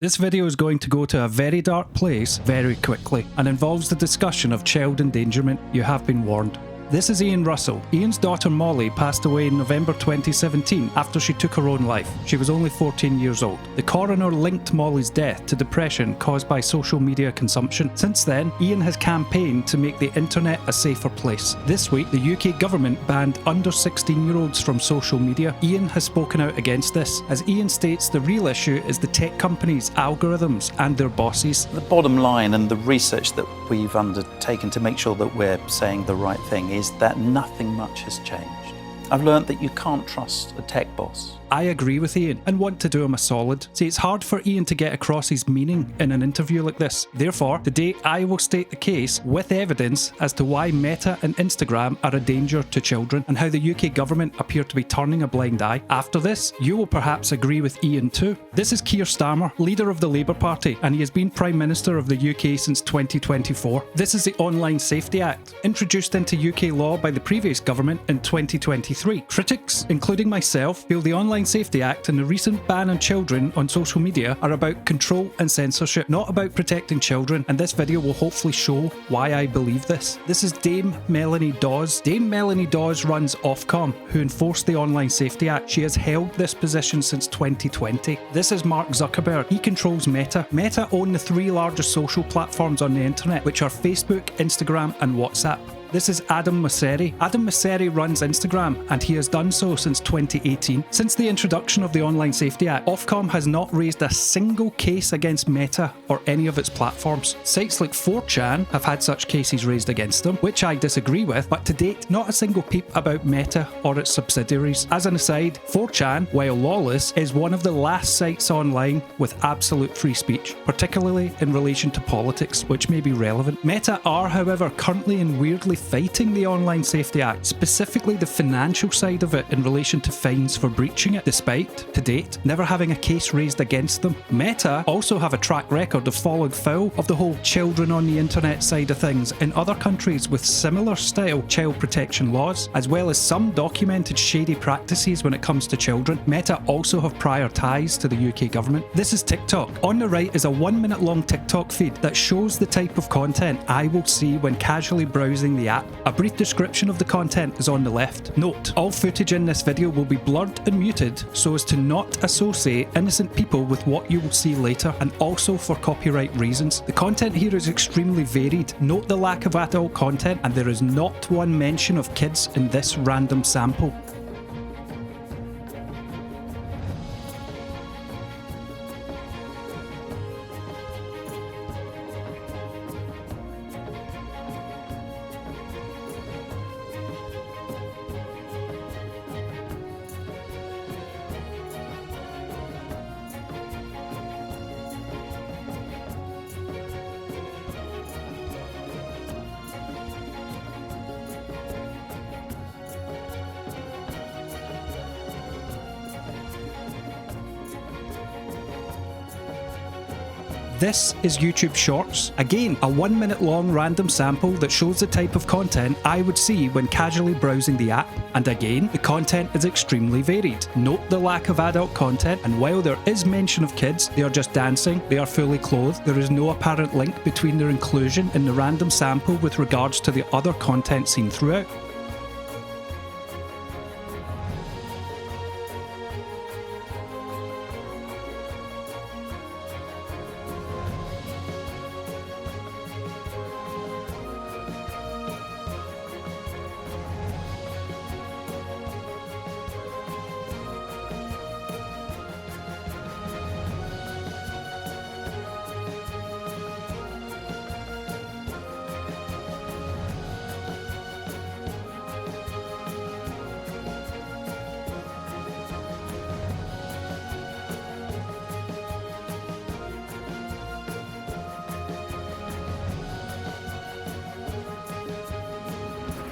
This video is going to go to a very dark place very quickly and involves the discussion of child endangerment. You have been warned. This is Ian Russell. Ian's daughter Molly passed away in November 2017 after she took her own life. She was only 14 years old. The coroner linked Molly's death to depression caused by social media consumption. Since then, Ian has campaigned to make the internet a safer place. This week, the UK government banned under 16-year-olds from social media. Ian has spoken out against this. As Ian states, the real issue is the tech companies' algorithms and their bosses. The bottom line and the research that we've undertaken to make sure that we're saying the right thing is that nothing much has changed. I've learned that you can't trust a tech boss. I agree with Ian and want to do him a solid. See, it's hard for Ian to get across his meaning in an interview like this. Therefore, today I will state the case with evidence as to why Meta and Instagram are a danger to children and how the UK government appear to be turning a blind eye. After this, you will perhaps agree with Ian too. This is Keir Starmer, leader of the Labour Party, and he has been Prime Minister of the UK since 2024. This is the Online Safety Act, introduced into UK law by the previous government in 2023. Critics, including myself, feel the Online Safety Act and the recent ban on children on social media are about control and censorship, not about protecting children, and this video will hopefully show why I believe this. This is Dame Melanie Dawes. Dame Melanie Dawes runs Ofcom, who enforced the Online Safety Act. She has held this position since 2020. This is Mark Zuckerberg. He controls Meta. Meta own the three largest social platforms on the internet, which are Facebook, Instagram, and WhatsApp. This is Adam Mosseri. Adam Mosseri runs Instagram, and he has done so since 2018. Since the introduction of the Online Safety Act, Ofcom has not raised a single case against Meta or any of its platforms. Sites like 4chan have had such cases raised against them, which I disagree with, but to date, not a single peep about Meta or its subsidiaries. As an aside, 4chan, while lawless, is one of the last sites online with absolute free speech, particularly in relation to politics, which may be relevant. Meta are, however, currently and weirdly fighting the Online Safety Act, specifically the financial side of it in relation to fines for breaching it, despite, to date, never having a case raised against them. Meta also have a track record of following foul of the whole children on the internet side of things in other countries with similar style child protection laws, as well as some documented shady practices when it comes to children. Meta also have prior ties to the UK government. This is TikTok. On the right is a 1-minute long TikTok feed that shows the type of content I will see when casually browsing the app. A brief description of the content is on the left. Note, all footage in this video will be blurred and muted so as to not associate innocent people with what you will see later, and also for copyright reasons. The content here is extremely varied. Note the lack of adult content, and there is not one mention of kids in this random sample. This is YouTube Shorts. Again, a 1-minute long random sample that shows the type of content I would see when casually browsing the app. And again, the content is extremely varied. Note the lack of adult content, and while there is mention of kids, they are just dancing, they are fully clothed, there is no apparent link between their inclusion in the random sample with regards to the other content seen throughout.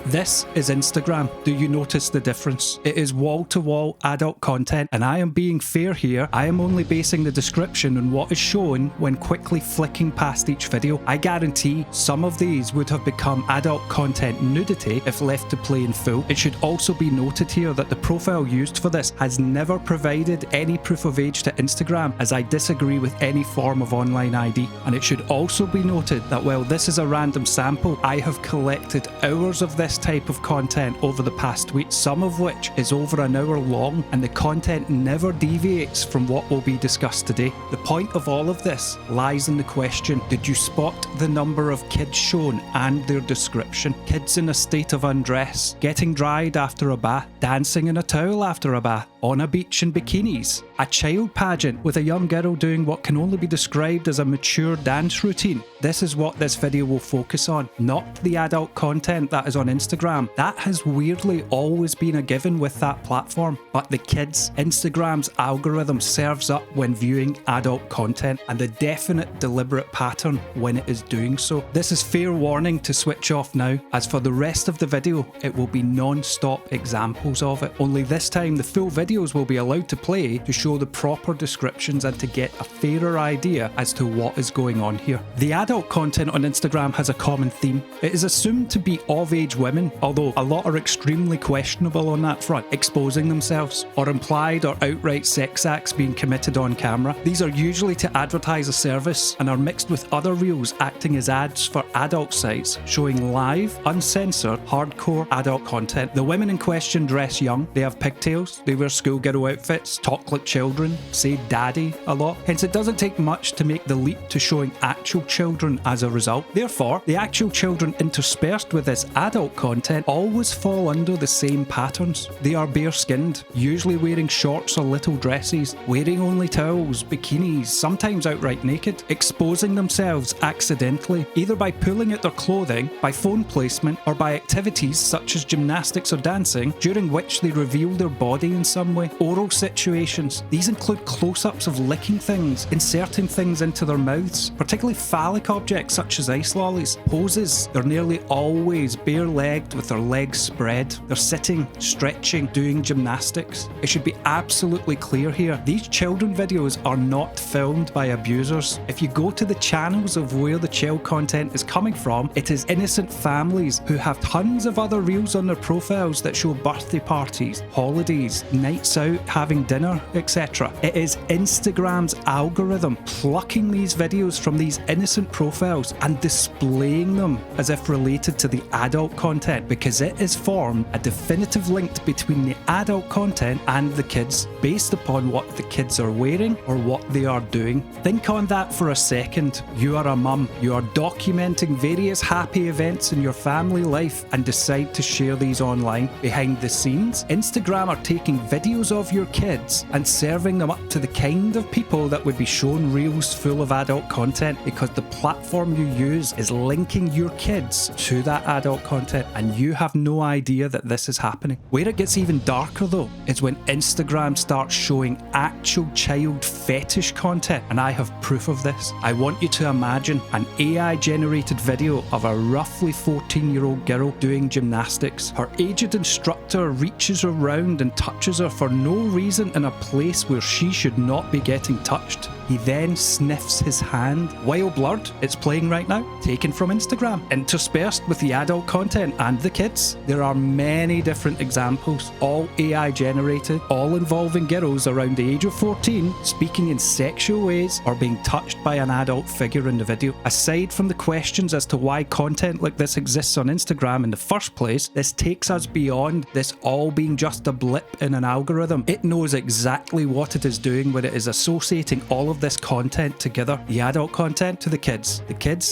This is Instagram. Do you notice the difference? It is wall-to-wall adult content, and I am being fair here. I am only basing the description on what is shown when quickly flicking past each video. I guarantee some of these would have become adult content nudity if left to play in full. It should also be noted here that the profile used for this has never provided any proof of age to Instagram, as I disagree with any form of online ID. And it should also be noted that while this is a random sample, I have collected hours of this type of content over the past week, some of which is over an hour long, and the content never deviates from what will be discussed today. The point of all of this lies in the question: did you spot the number of kids shown and their description? Kids in a state of undress, getting dried after a bath, dancing in a towel after a bath, on a beach in bikinis, a child pageant with a young girl doing what can only be described as a mature dance routine. This is what this video will focus on, not the adult content that is on Instagram. That has weirdly always been a given with that platform, but the kids. Instagram's algorithm serves up when viewing adult content, and the definite deliberate pattern when it is doing so. This is fair warning to switch off now, as for the rest of the video it will be non-stop examples of it, only this time the full videos will be allowed to play to show the proper descriptions and to get a fairer idea as to what is going on here. The adult content on Instagram has a common theme. It is assumed to be of-age women, although a lot are extremely questionable on that front, exposing themselves, or implied or outright sex acts being committed on camera. These are usually to advertise a service and are mixed with other reels acting as ads for adult sites, showing live, uncensored, hardcore adult content. The women in question dress young, they have pigtails, they wear schoolgirl outfits, talk like children, say daddy a lot. Hence it doesn't take much to make the leap to showing actual children as a result. Therefore, the actual children interspersed with this adult content always fall under the same patterns. They are bare-skinned, usually wearing shorts or little dresses, wearing only towels, bikinis, sometimes outright naked, exposing themselves accidentally, either by pulling at their clothing, by phone placement, or by activities such as gymnastics or dancing, during which they reveal their body in some way. Oral situations. These include close-ups of licking things, inserting things into their mouths, particularly phallic objects such as ice lollies. Poses. They're nearly always bare-legged with their legs spread. They're sitting, stretching, doing gymnastics. It should be absolutely clear here, these children videos are not filmed by abusers. If you go to the channels of where the child content is coming from, it is innocent families who have tons of other reels on their profiles that show birthday parties, holidays, nights out, having dinner, etc. It is Instagram's algorithm plucking these videos from these innocent profiles and displaying them as if related to the adult content, because it has formed a definitive link between the adult content and the kids based upon what the kids are wearing or what they are doing. Think on that for a second. You are a mum, you are documenting various happy events in your family life and decide to share these online. Behind the scenes, Instagram are taking videos of your kids and serving them up to the kind of people that would be shown reels full of adult content, because the platform you use is linking your kids to that adult content and you have no idea that this is happening. Where it gets even darker though is when Instagram starts showing actual child fetish content, and I have proof of this. I want you to imagine an AI generated video of a roughly 14-year-old girl doing gymnastics. Her aged instructor reaches around and touches her for no reason in a place where she should not be getting touched. He then sniffs his hand. While blurred, it's playing right now, taken from Instagram. Interspersed with the adult content and the kids, there are many different examples, all AI generated, all involving girls around the age of 14 speaking in sexual ways or being touched by an adult figure in the video. Aside from the questions as to why content like this exists on Instagram in the first place, this takes us beyond this all being just a blip in an algorithm. It knows exactly what it is doing when it is associating all of this content together. The adult content to the kids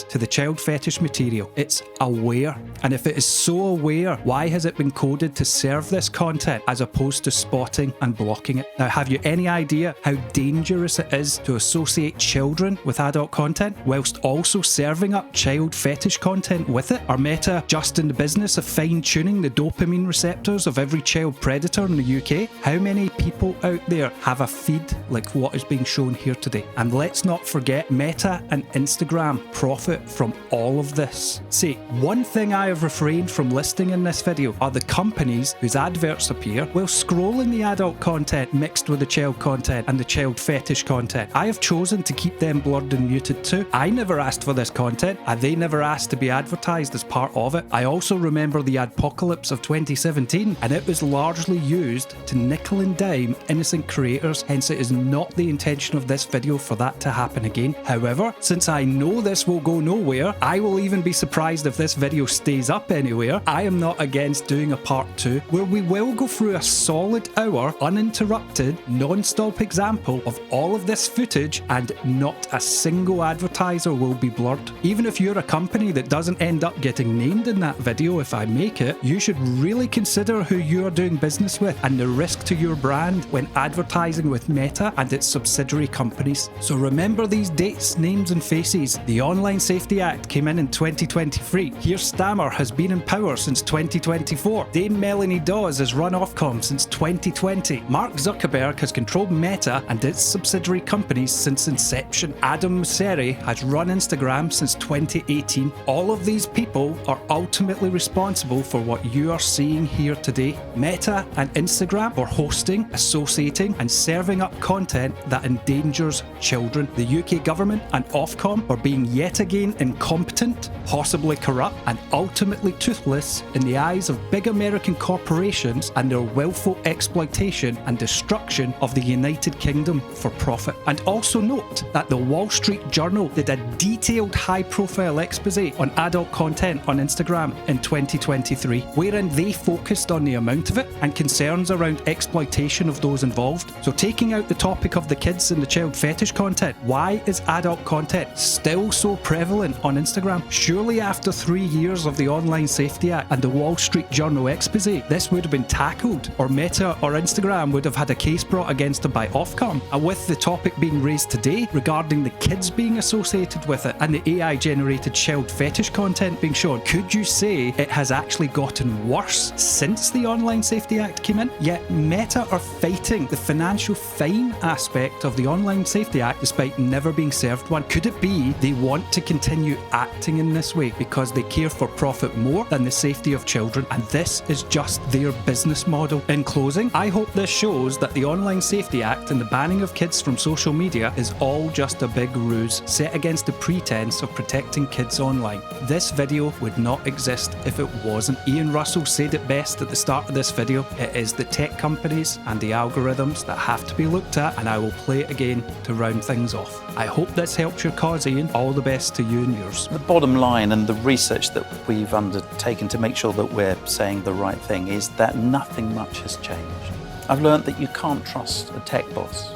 to the child fetish material. It's aware. And if it is so aware, why has it been coded to serve this content as opposed to spotting and blocking it? Now, have you any idea how dangerous it is to associate children with adult content whilst also serving up child fetish content with it? Are Meta just in the business of fine-tuning the dopamine receptors of every child predator in the UK? How many people out there have a feed like what is being shown here today? And let's not forget, Meta and Instagram profit from all of this. See, one thing I have refrained from listing in this video are the companies whose adverts appear while scrolling the adult content mixed with the child content and the child fetish content. I have chosen to keep them blurred and muted too. I never asked for this content, and they never asked to be advertised as part of it. I also remember the adpocalypse of 2017, and it was largely used to nickel and dime innocent creators, hence it is not the intention of this video for that to happen again. However, since I know this will go nowhere, I will even be surprised if this video stays up anywhere. I am not against doing a part 2 where we will go through a solid hour uninterrupted non-stop example of all of this footage, and not a single advertiser will be blurred. Even if you're a company that doesn't end up getting named in that video if I make it, you should really consider who you are doing business with and the risk to your brand when advertising with Meta and its subsidiary companies. So remember these dates, names and faces. The Online Safety Act came in 2023. Keir Starmer has been in power since 2024. Dame Melanie Dawes has run Ofcom since 2020. Mark Zuckerberg has controlled Meta and its subsidiary companies since inception. Adam Mosseri has run Instagram since 2018. All of these people are ultimately responsible for what you are seeing here today. Meta and Instagram for hosting, associating and serving up content that endangers children. The UK government and Ofcom for being yet again incompetent, possibly corrupt and ultimately toothless in the eyes of big American corporations and their willful exploitation and destruction of the United Kingdom for profit. And also note that the Wall Street Journal did a detailed high-profile expose on adult content on Instagram in 2023, wherein they focused on the amount of it and concerns around exploitation of those involved. So taking out the topic of the kids and the child fetish content, why is adult content still so prevalent on Instagram? Surely after 3 years of the Online Safety Act and the Wall Street Journal expose, this would have been tackled, or Meta or Instagram would have had a case brought against them by Ofcom. And with the topic being raised today regarding the kids being associated with it and the AI generated child fetish content being shown, could you say it has actually gotten worse since the Online Safety Act came in? Yet Meta are fighting the financial fine aspect of the Online Safety Act despite never being served one. Could it be they want to continue acting in this way because they care for profit more than the safety of children, and this is just their business model? In closing, I hope this shows that the Online Safety Act and the banning of kids from social media is all just a big ruse set against the pretense of protecting kids online. This video would not exist if it wasn't. Ian Russell said it best at the start of this video. It is the tech companies and the algorithms that have to be looked at, and I will play it again to round things off. I hope this helps your cause, Ian. All the best to you and yours. The bottom line, and the research that we've undertaken to make sure that we're saying the right thing, is that nothing much has changed. I've learned that you can't trust a tech boss.